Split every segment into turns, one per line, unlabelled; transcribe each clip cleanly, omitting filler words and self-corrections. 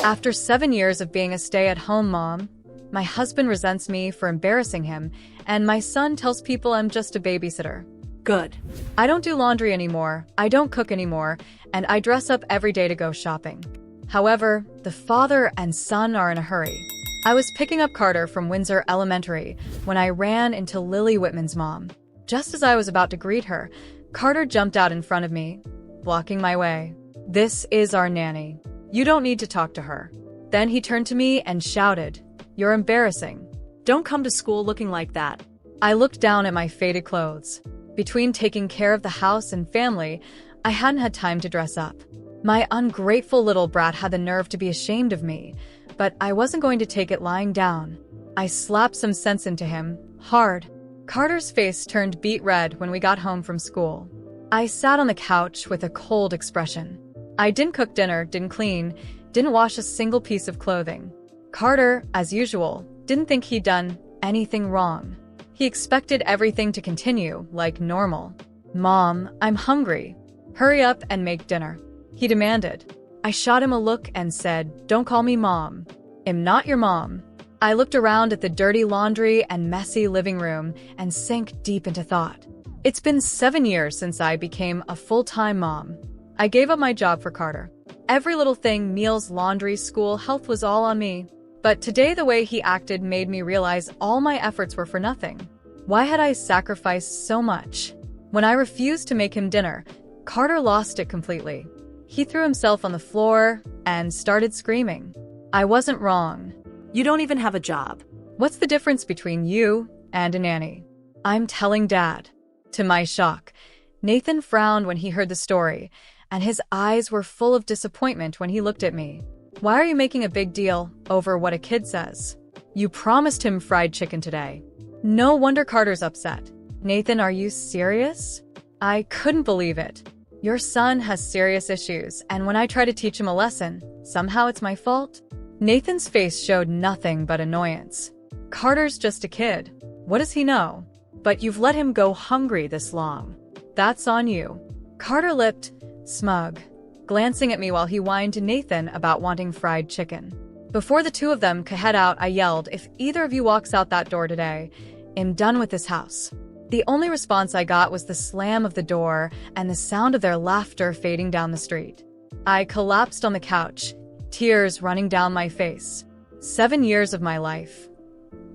After 7 years of being a stay-at-home mom, my husband resents me for embarrassing him, and my son tells people I'm just a babysitter.
Good.
I don't do laundry anymore, I don't cook anymore, and I dress up every day to go shopping. However, the father and son are in a hurry. I was picking up Carter from Windsor Elementary when I ran into Lily Whitman's mom. Just as I was about to greet her, Carter jumped out in front of me, blocking my way. "This is our nanny. You don't need to talk to her." Then he turned to me and shouted, "You're embarrassing.
Don't come to school looking like that."
I looked down at my faded clothes. Between taking care of the house and family, I hadn't had time to dress up. My ungrateful little brat had the nerve to be ashamed of me, but I wasn't going to take it lying down. I slapped some sense into him, hard. Carter's face turned beet red when we got home from school. I sat on the couch with a cold expression. I didn't cook dinner, didn't clean, didn't wash a single piece of clothing. Carter, as usual, didn't think he'd done anything wrong. He expected everything to continue like normal. "Mom, I'm hungry. Hurry up and make dinner," he demanded. I shot him a look and said, "Don't call me mom. I'm not your mom." I looked around at the dirty laundry and messy living room and sank deep into thought. It's been 7 years since I became a full-time mom. I gave up my job for Carter. Every little thing, meals, laundry, school, health, was all on me. But today the way he acted made me realize all my efforts were for nothing. Why had I sacrificed so much? When I refused to make him dinner, Carter lost it completely. He threw himself on the floor and started screaming. I wasn't wrong.
You don't even have a job.
What's the difference between you and a nanny? I'm telling Dad. To my shock, Nathan frowned when he heard the story, and his eyes were full of disappointment when he looked at me. Why are you making a big deal over what a kid says? You promised him fried chicken today. No wonder Carter's upset. Nathan, are you serious? I couldn't believe it. Your son has serious issues, and when I try to teach him a lesson, somehow it's my fault? Nathan's face showed nothing but annoyance. Carter's just a kid. What does he know? But you've let him go hungry this long. That's on you. Carter lipped, smug, glancing at me while he whined to Nathan about wanting fried chicken. Before the two of them could head out, I yelled, "If either of you walks out that door today, I'm done with this house." The only response I got was the slam of the door and the sound of their laughter fading down the street. I collapsed on the couch, tears running down my face. 7 years of my life.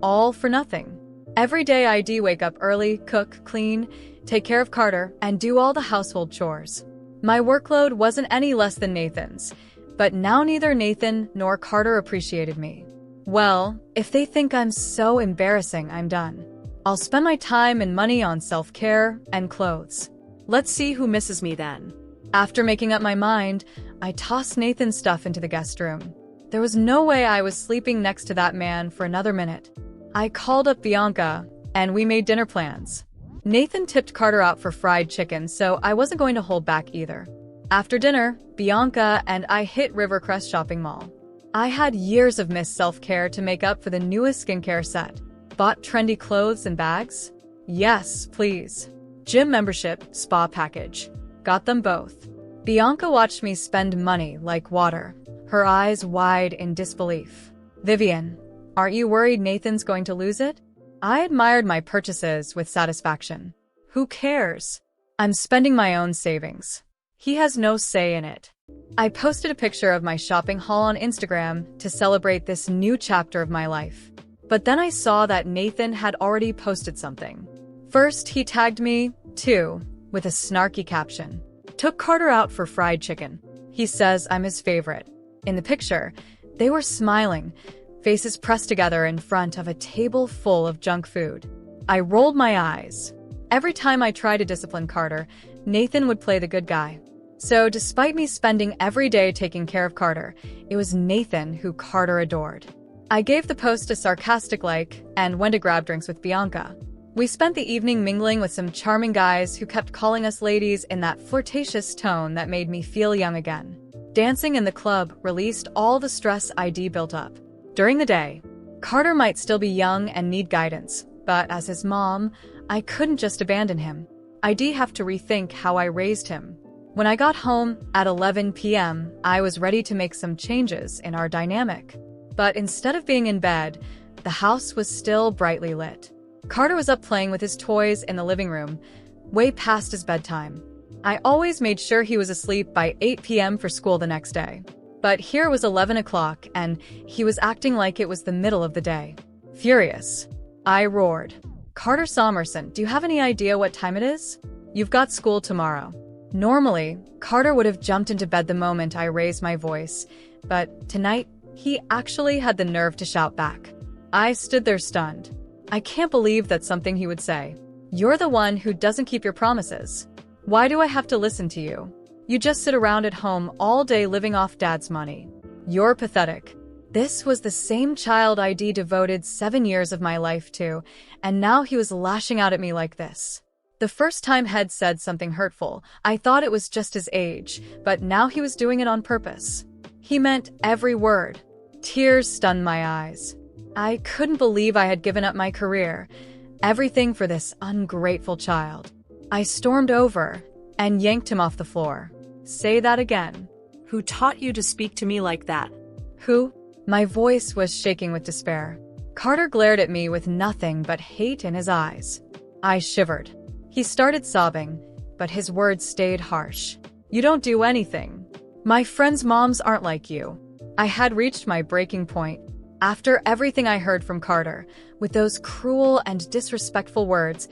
All for nothing. Every day I'd wake up early, cook, clean, take care of Carter, and do all the household chores. My workload wasn't any less than Nathan's, but now neither Nathan nor Carter appreciated me. Well, if they think I'm so embarrassing, I'm done. I'll spend my time and money on self-care and clothes.
Let's see who misses me then.
After making up my mind, I tossed Nathan's stuff into the guest room. There was no way I was sleeping next to that man for another minute. I called up Bianca, and we made dinner plans. Nathan tipped Carter out for fried chicken, so I wasn't going to hold back either. After dinner, Bianca and I hit Rivercrest Shopping Mall. I had years of missed self-care to make up for the newest skincare set. Bought trendy clothes and bags? Yes, please. Gym membership, spa package. Got them both. Bianca watched me spend money like water, her eyes wide in disbelief. "Vivian, aren't you worried Nathan's going to lose it?" I admired my purchases with satisfaction. Who cares? I'm spending my own savings. He has no say in it. I posted a picture of my shopping haul on Instagram to celebrate this new chapter of my life. But then I saw that Nathan had already posted something. First, he tagged me, too, with a snarky caption. "Took Carter out for fried chicken. He says I'm his favorite." In the picture, they were smiling, faces pressed together in front of a table full of junk food. I rolled my eyes. Every time I tried to discipline Carter, Nathan would play the good guy. So despite me spending every day taking care of Carter, it was Nathan who Carter adored. I gave the post a sarcastic like and went to grab drinks with Bianca. We spent the evening mingling with some charming guys who kept calling us ladies in that flirtatious tone that made me feel young again. Dancing in the club released all the stress I'd built up. During the day, Carter might still be young and need guidance, but as his mom, I couldn't just abandon him. I'd have to rethink how I raised him. When I got home at 11 p.m., I was ready to make some changes in our dynamic. But instead of being in bed, the house was still brightly lit. Carter was up playing with his toys in the living room, way past his bedtime. I always made sure he was asleep by 8 p.m. for school the next day. But here was 11 o'clock, and he was acting like it was the middle of the day. Furious, I roared. "Carter Somerson, do you have any idea what time it is? You've got school tomorrow." Normally, Carter would have jumped into bed the moment I raised my voice, but tonight, he actually had the nerve to shout back. I stood there stunned. I can't believe that's something he would say. "You're the one who doesn't keep your promises. Why do I have to listen to you? You just sit around at home all day living off Dad's money. You're pathetic." This was the same child I'd devoted 7 years of my life to, and now he was lashing out at me like this. The first time Head said something hurtful, I thought it was just his age, but now he was doing it on purpose. He meant every word. Tears stunned my eyes. I couldn't believe I had given up my career, everything for this ungrateful child. I stormed over and yanked him off the floor. "Say that again."
Who taught you to speak to me like that?
"Who?" My voice was shaking with despair. Carter glared at me with nothing but hate in his eyes. I shivered. He started sobbing, but his words stayed harsh. "You don't do anything. My friends' moms aren't like you." I had reached my breaking point. After everything I heard from Carter, with those cruel and disrespectful words,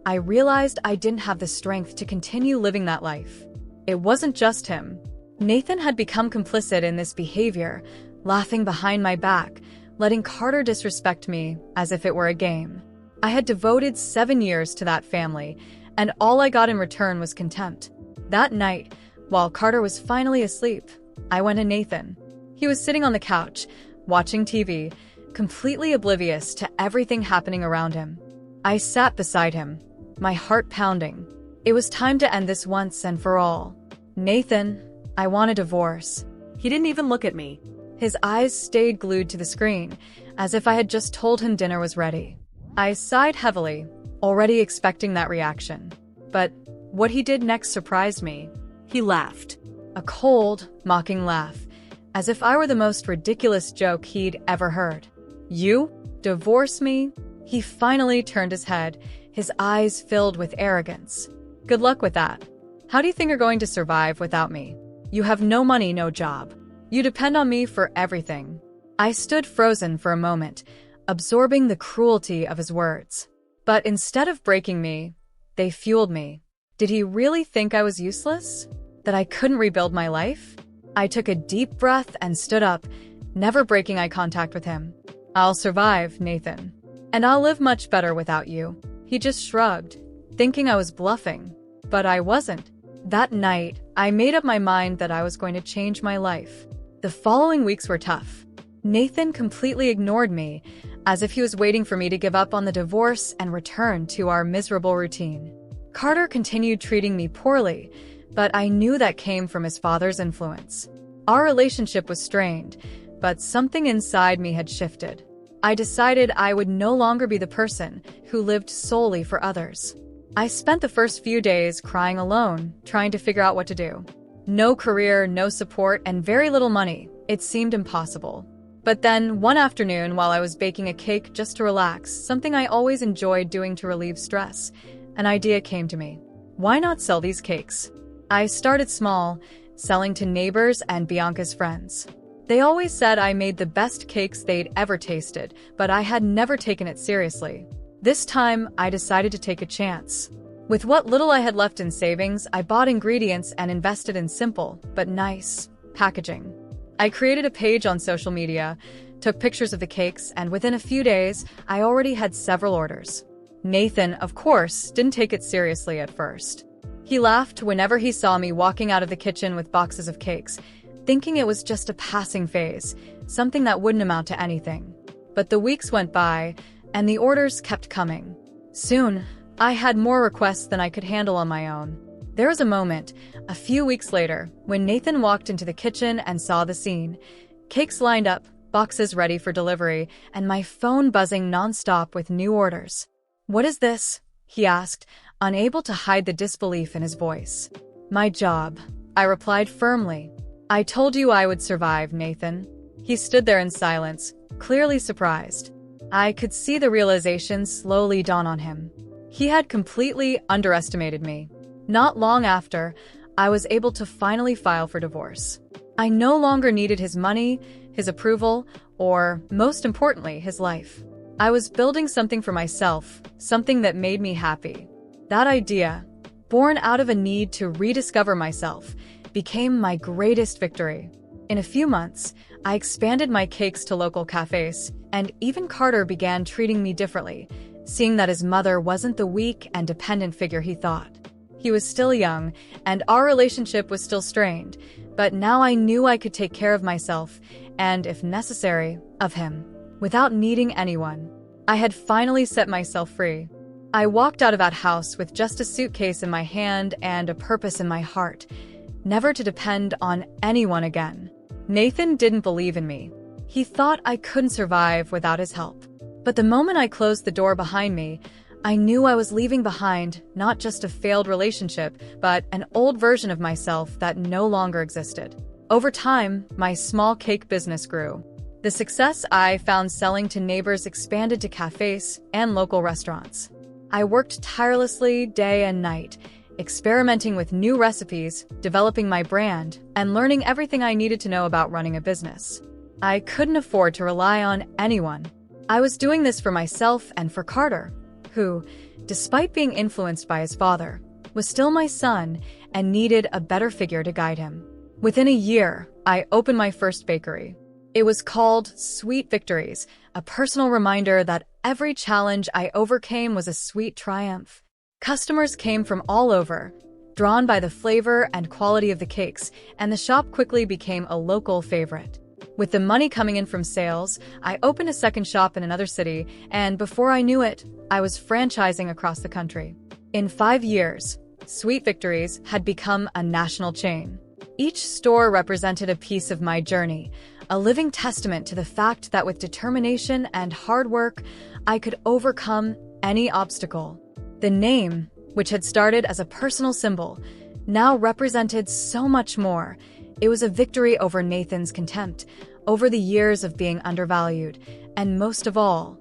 I realized I didn't have the strength to continue living that life. It wasn't just him. Nathan had become complicit in this behavior, laughing behind my back, letting Carter disrespect me as if it were a game. I had devoted 7 years to that family, and all I got in return was contempt. That night, while Carter was finally asleep, I went to Nathan. He was sitting on the couch, watching TV, completely oblivious to everything happening around him. I sat beside him, my heart pounding. It was time to end this once and for all. "Nathan, I want a divorce."
He didn't even look at me.
His eyes stayed glued to the screen, as if I had just told him dinner was ready. I sighed heavily, already expecting that reaction. But what he did next surprised me.
He laughed.
A cold, mocking laugh, as if I were the most ridiculous joke he'd ever heard. "You? Divorce me?" He finally turned his head, his eyes filled with arrogance. "Good luck with that. How do you think you're going to survive without me? You have no money, no job. You depend on me for everything." I stood frozen for a moment, absorbing the cruelty of his words. But instead of breaking me, they fueled me. Did he really think I was useless? That I couldn't rebuild my life? I took a deep breath and stood up, never breaking eye contact with him. "I'll survive, Nathan. And I'll live much better without you." He just shrugged, thinking I was bluffing. But I wasn't. That night, I made up my mind that I was going to change my life. The following weeks were tough. Nathan completely ignored me, as if he was waiting for me to give up on the divorce and return to our miserable routine. Carter continued treating me poorly, but I knew that came from his father's influence. Our relationship was strained, but something inside me had shifted. I decided I would no longer be the person who lived solely for others. I spent the first few days crying alone, trying to figure out what to do. No career, no support, and very little money. It seemed impossible. But then, one afternoon, while I was baking a cake just to relax, something I always enjoyed doing to relieve stress, an idea came to me. Why not sell these cakes? I started small, selling to neighbors and Bianca's friends. They always said I made the best cakes they'd ever tasted, but I had never taken it seriously. This time, I decided to take a chance. With what little I had left in savings, I bought ingredients and invested in simple, but nice, packaging. I created a page on social media, took pictures of the cakes, and within a few days, I already had several orders. Nathan, of course, didn't take it seriously at first. He laughed whenever he saw me walking out of the kitchen with boxes of cakes, thinking it was just a passing phase, something that wouldn't amount to anything. But the weeks went by, and the orders kept coming. Soon, I had more requests than I could handle on my own. There was a moment, a few weeks later, when Nathan walked into the kitchen and saw the scene. Cakes lined up, boxes ready for delivery, and my phone buzzing nonstop with new orders. "What is this?" he asked, unable to hide the disbelief in his voice. My job, I replied firmly. I told you I would survive, Nathan. He stood there in silence, clearly surprised. I could see the realization slowly dawn on him. He had completely underestimated me. Not long after, I was able to finally file for divorce. I no longer needed his money, his approval, or, most importantly, his life. I was building something for myself, something that made me happy. That idea, born out of a need to rediscover myself, became my greatest victory. In a few months, I expanded my cakes to local cafes, and even Carter began treating me differently, seeing that his mother wasn't the weak and dependent figure he thought. He was still young, and our relationship was still strained, but now I knew I could take care of myself, and, if necessary, of him, without needing anyone. I had finally set myself free. I walked out of that house with just a suitcase in my hand and a purpose in my heart, never to depend on anyone again. Nathan didn't believe in me. He thought I couldn't survive without his help. But the moment I closed the door behind me, I knew I was leaving behind not just a failed relationship, but an old version of myself that no longer existed. Over time, my small cake business grew. The success I found selling to neighbors expanded to cafes and local restaurants. I worked tirelessly day and night, experimenting with new recipes, developing my brand, and learning everything I needed to know about running a business. I couldn't afford to rely on anyone. I was doing this for myself and for Carter, who, despite being influenced by his father, was still my son and needed a better figure to guide him. Within a year, I opened my first bakery. It was called Sweet Victories, a personal reminder that every challenge I overcame was a sweet triumph. Customers came from all over, drawn by the flavor and quality of the cakes, and the shop quickly became a local favorite. With the money coming in from sales, I opened a second shop in another city, and before I knew it, I was franchising across the country. In 5 years, Sweet Victories had become a national chain. Each store represented a piece of my journey, a living testament to the fact that with determination and hard work, I could overcome any obstacle. The name, which had started as a personal symbol, now represented so much more. It was a victory over Nathan's contempt, over the years of being undervalued, and most of all,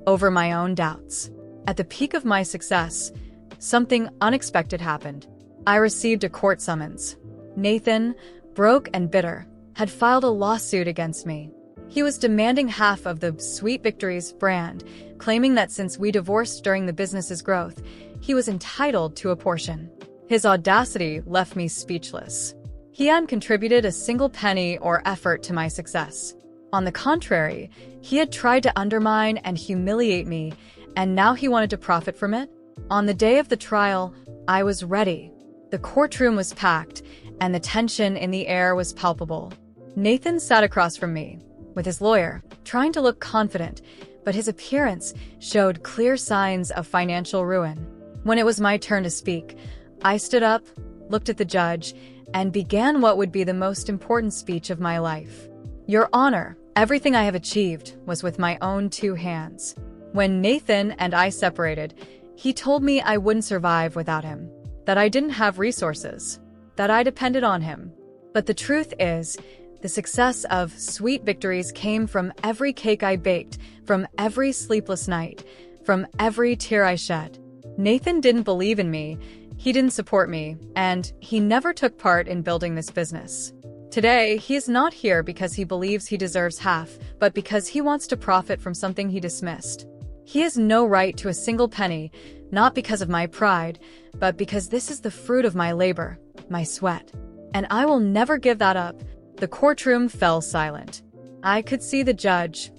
over my own doubts. At the peak of my success, something unexpected happened. I received a court summons. Nathan, broke and bitter, had filed a lawsuit against me. He was demanding half of the Sweet Victories brand, claiming that since we divorced during the business's growth, he was entitled to a portion. His audacity left me speechless. He hadn't contributed a single penny or effort to my success. On the contrary, he had tried to undermine and humiliate me, and now he wanted to profit from it? On the day of the trial, I was ready. The courtroom was packed, and the tension in the air was palpable. Nathan sat across from me, with his lawyer, trying to look confident, but his appearance showed clear signs of financial ruin. When it was my turn to speak, I stood up, looked at the judge, and began what would be the most important speech of my life. Your Honor, everything I have achieved was with my own 2 hands. When Nathan and I separated, he told me I wouldn't survive without him, that I didn't have resources, that I depended on him. But the truth is, the success of Sweet Victories came from every cake I baked, from every sleepless night, from every tear I shed. Nathan didn't believe in me, he didn't support me, and he never took part in building this business. Today, he is not here because he believes he deserves half, but because he wants to profit from something he dismissed. He has no right to a single penny, not because of my pride, but because this is the fruit of my labor, my sweat. And I will never give that up. The courtroom fell silent. I could see the judge,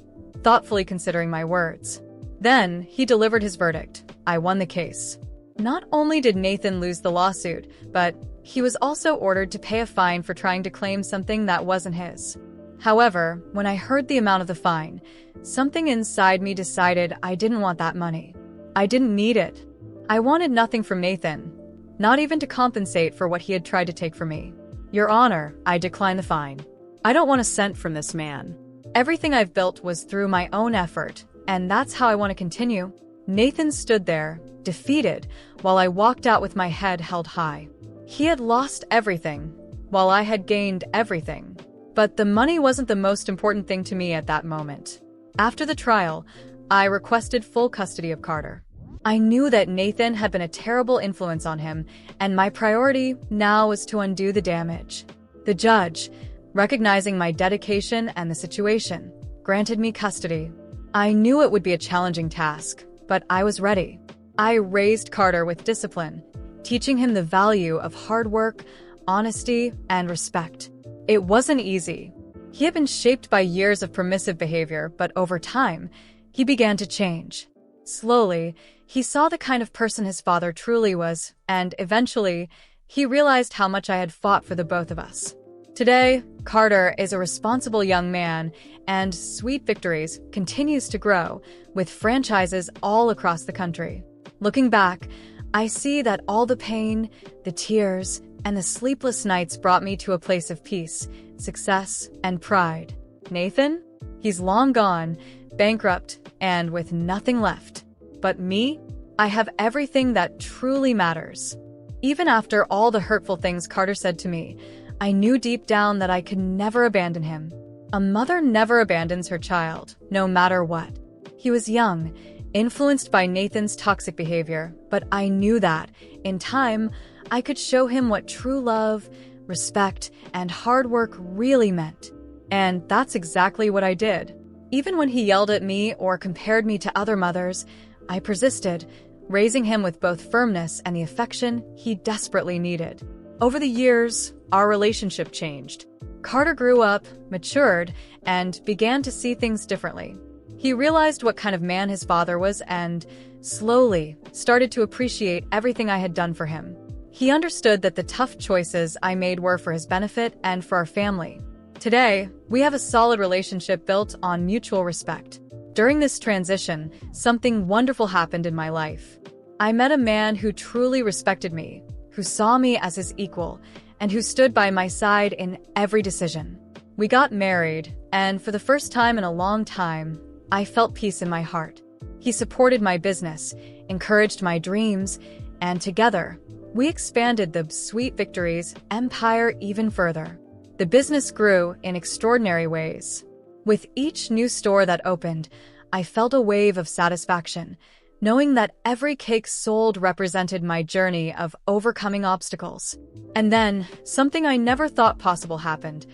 thoughtfully considering my words. Then, he delivered his verdict. I won the case. Not only did Nathan lose the lawsuit, but he was also ordered to pay a fine for trying to claim something that wasn't his. However, when I heard the amount of the fine, something inside me decided I didn't want that money. I didn't need it. I wanted nothing from Nathan, not even to compensate for what he had tried to take from me. Your Honor, I decline the fine.
I don't want a cent from this man.
Everything I've built was through my own effort, and that's how I want to continue. Nathan stood there, defeated, while I walked out with my head held high. He had lost everything, while I had gained everything. But the money wasn't the most important thing to me at that moment. After the trial, I requested full custody of Carter. I knew that Nathan had been a terrible influence on him, and my priority now was to undo the damage. The judge, recognizing my dedication and the situation, granted me custody. I knew it would be a challenging task, but I was ready. I raised Carter with discipline, teaching him the value of hard work, honesty, and respect. It wasn't easy. He had been shaped by years of permissive behavior, but over time, he began to change. Slowly, he saw the kind of person his father truly was, and eventually, he realized how much I had fought for the both of us. Today, Carter is a responsible young man, and Sweet Victories continues to grow, with franchises all across the country. Looking back, I see that all the pain, the tears, and the sleepless nights brought me to a place of peace, success, and pride. Nathan? He's long gone, bankrupt, and with nothing left. But me? I have everything that truly matters. Even after all the hurtful things Carter said to me, I knew deep down that I could never abandon him. A mother never abandons her child, no matter what. He was young, influenced by Nathan's toxic behavior, but I knew that, in time, I could show him what true love, respect, and hard work really meant. And that's exactly what I did. Even when he yelled at me or compared me to other mothers, I persisted, raising him with both firmness and the affection he desperately needed. Over the years, our relationship changed. Carter grew up, matured, and began to see things differently. He realized what kind of man his father was and, slowly, started to appreciate everything I had done for him. He understood that the tough choices I made were for his benefit and for our family. Today, we have a solid relationship built on mutual respect. During this transition, something wonderful happened in my life. I met a man who truly respected me, who saw me as his equal, and who stood by my side in every decision. We got married, and for the first time in a long time, I felt peace in my heart. He supported my business, encouraged my dreams, and together, we expanded the Sweet Victories empire even further. The business grew in extraordinary ways. With each new store that opened, I felt a wave of satisfaction, knowing that every cake sold represented my journey of overcoming obstacles. And then, something I never thought possible happened.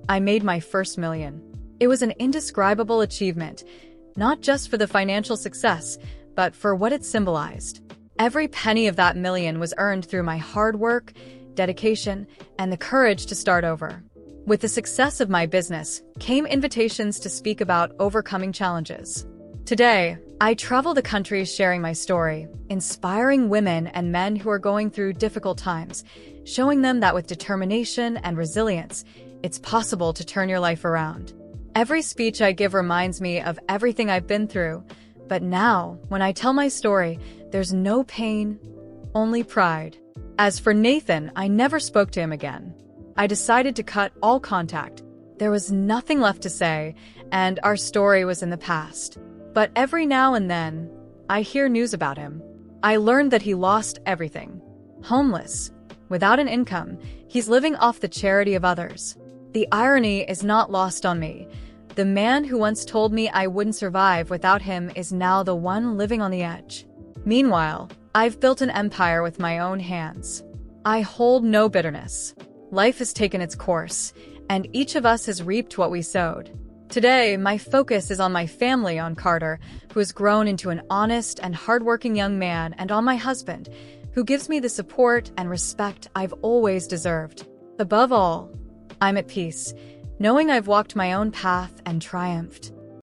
I made my first million. It was an indescribable achievement, not just for the financial success, but for what it symbolized. Every penny of that million was earned through my hard work, dedication, and the courage to start over. With the success of my business came invitations to speak about overcoming challenges. Today, I travel the country sharing my story, inspiring women and men who are going through difficult times, showing them that with determination and resilience, it's possible to turn your life around. Every speech I give reminds me of everything I've been through, but now, when I tell my story, there's no pain, only pride. As for Nathan, I never spoke to him again. I decided to cut all contact. There was nothing left to say, and our story was in the past. But every now and then, I hear news about him. I learned that he lost everything. Homeless, without an income, he's living off the charity of others. The irony is not lost on me. The man who once told me I wouldn't survive without him is now the one living on the edge. Meanwhile, I've built an empire with my own hands. I hold no bitterness. Life has taken its course, and each of us has reaped what we sowed. Today, my focus is on my family, on Carter, who has grown into an honest and hardworking young man, and on my husband, who gives me the support and respect I've always deserved. Above all, I'm at peace, knowing I've walked my own path and triumphed.